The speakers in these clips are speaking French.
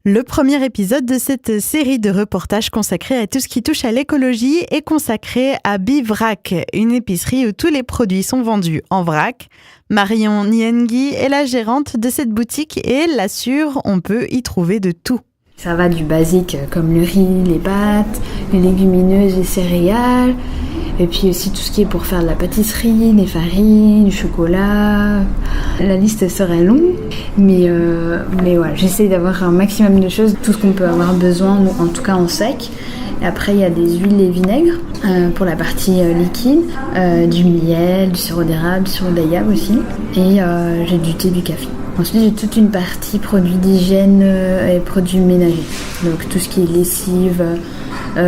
Le premier épisode de cette série de reportages consacrés à tout ce qui touche à l'écologie est consacré à Bivrac, une épicerie où tous les produits sont vendus en vrac. Marion Niengui est la gérante de cette boutique et elle l'assure, on peut y trouver de tout. Ça va du basique comme le riz, les pâtes, les légumineuses, les céréales, et puis aussi tout ce qui est pour faire de la pâtisserie, des farines, du chocolat. La liste serait longue, mais voilà, j'essaye d'avoir un maximum de choses, tout ce qu'on peut avoir besoin, en tout cas en sec. Et après, il y a des huiles et vinaigres pour la partie liquide, du miel, du sirop d'érable, du sirop d'agave aussi, et j'ai du thé, du café. Ensuite, j'ai toute une partie produits d'hygiène et produits ménagers. Donc tout ce qui est lessive,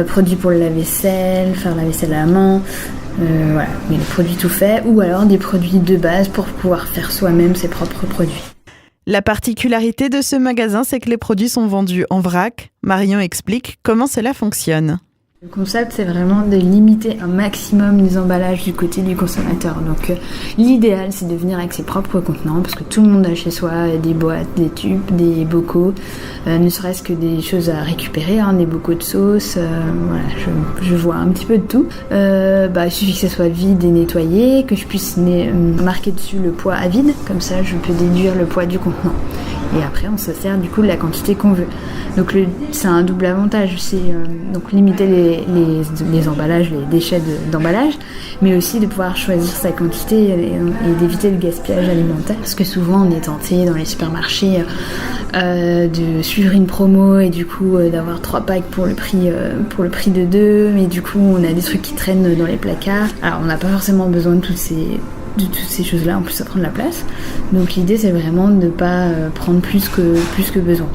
produits pour le lave-vaisselle, faire la vaisselle à la main, voilà, mais des produits tout faits, ou alors des produits de base pour pouvoir faire soi-même ses propres produits. La particularité de ce magasin, c'est que les produits sont vendus en vrac. Marion explique comment cela fonctionne. Le concept, c'est vraiment de limiter un maximum les emballages du côté du consommateur. Donc l'idéal, c'est de venir avec ses propres contenants, parce que tout le monde a chez soi des boîtes, des tubes, des bocaux, ne serait-ce que des choses à récupérer, des bocaux de sauce, voilà, je vois un petit peu de tout. Il suffit que ça soit vide et nettoyé, que je puisse marquer dessus le poids à vide, comme ça je peux déduire le poids du contenant. Et après, on se sert du coup de la quantité qu'on veut. Donc c'est un double avantage, c'est donc limiter les emballages, les déchets d'emballage, mais aussi de pouvoir choisir sa quantité et d'éviter le gaspillage alimentaire. Parce que souvent, on est tenté dans les supermarchés de suivre une promo et du coup d'avoir 3 packs pour le prix de 2, mais du coup, on a des trucs qui traînent dans les placards. Alors, on n'a pas forcément besoin de toutes ces choses-là, en plus ça prend de la place. Donc l'idée, c'est vraiment de ne pas prendre plus que besoin.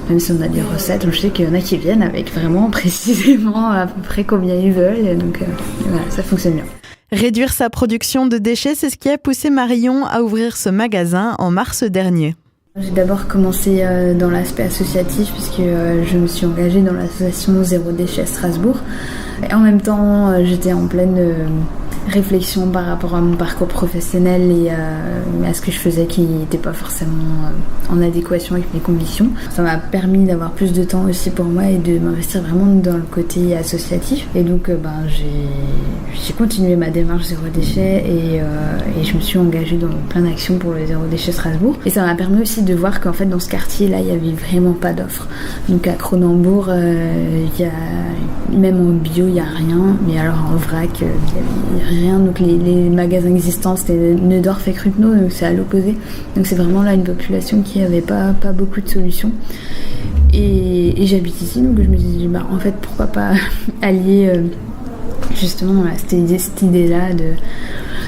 Même si on a des recettes, je sais qu'il y en a qui viennent avec vraiment précisément à peu près combien ils veulent, et donc voilà, ça fonctionne bien. Réduire sa production de déchets, c'est ce qui a poussé Marion à ouvrir ce magasin en mars dernier. J'ai d'abord commencé dans l'aspect associatif, puisque je me suis engagée dans l'association Zéro Déchet Strasbourg. Et en même temps, j'étais en pleine réflexion par rapport à mon parcours professionnel et à ce que je faisais qui n'était pas forcément en adéquation avec mes convictions. Ça m'a permis d'avoir plus de temps aussi pour moi et de m'investir vraiment dans le côté associatif. Et donc j'ai continué ma démarche Zéro Déchet et je me suis engagée dans plein d'actions pour le Zéro Déchet Strasbourg. Et ça m'a permis aussi de voir qu'en fait dans ce quartier-là, il n'y avait vraiment pas d'offres. Donc à Cronenbourg, même en bio, il n'y a rien. Mais alors en vrac, il n'y avait rien. Donc les magasins existants, c'était Neudorf et Krupno, donc c'est à l'opposé. Donc c'est vraiment là une population qui n'avait pas beaucoup de solutions. Et j'habite ici, donc je me suis dit, en fait, pourquoi pas allier justement cette idée-là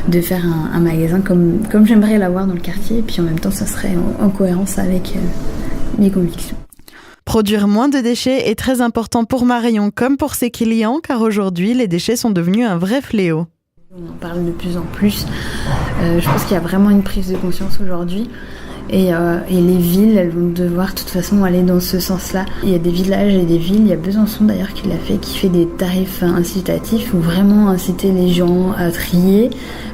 de faire un magasin comme j'aimerais l'avoir dans le quartier, et puis en même temps, ça serait en cohérence avec mes convictions. Produire moins de déchets est très important pour Marion comme pour ses clients, car aujourd'hui, les déchets sont devenus un vrai fléau. On en parle de plus en plus. Je pense qu'il y a vraiment une prise de conscience aujourd'hui. Et les villes, elles vont devoir de toute façon aller dans ce sens-là. Il y a des villages et des villes, il y a Besançon d'ailleurs qui fait des tarifs incitatifs où vraiment inciter les gens à trier,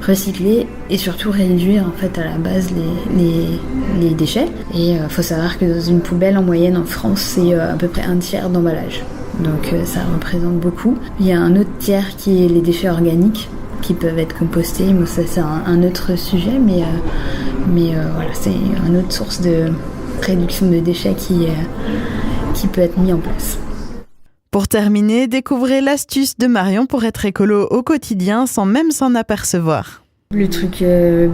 recycler et surtout réduire en fait à la base les déchets. Et faut savoir que dans une poubelle en moyenne en France, c'est à peu près 1/3 d'emballage. Donc ça représente beaucoup. Il y a un autre tiers qui est les déchets organiques qui peuvent être compostés. Bon, ça c'est un autre sujet, mais voilà, c'est une autre source de réduction de déchets qui peut être mis en place. Pour terminer, découvrez l'astuce de Marion pour être écolo au quotidien sans même s'en apercevoir. Le truc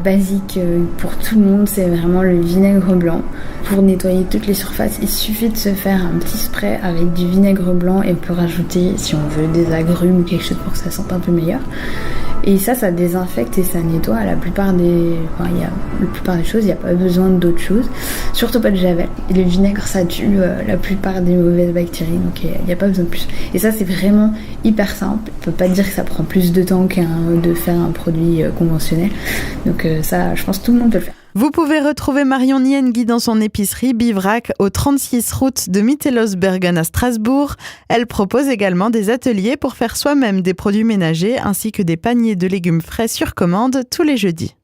basique pour tout le monde, c'est vraiment le vinaigre blanc. Pour nettoyer toutes les surfaces, il suffit de se faire un petit spray avec du vinaigre blanc et on peut rajouter, si on veut, des agrumes ou quelque chose pour que ça sente un peu meilleur. Et ça désinfecte et ça nettoie la plupart des choses, il n'y a pas besoin d'autres choses. Surtout pas de javel. Et le vinaigre, ça tue la plupart des mauvaises bactéries, donc il n'y a pas besoin de plus. Et ça, c'est vraiment hyper simple. On ne peut pas dire que ça prend plus de temps de faire un produit conventionnel. Donc ça, je pense que tout le monde peut le faire. Vous pouvez retrouver Marion Niengui dans son épicerie Bivrac au 36 route de Mittelosbergen à Strasbourg. Elle propose également des ateliers pour faire soi-même des produits ménagers ainsi que des paniers de légumes frais sur commande tous les jeudis.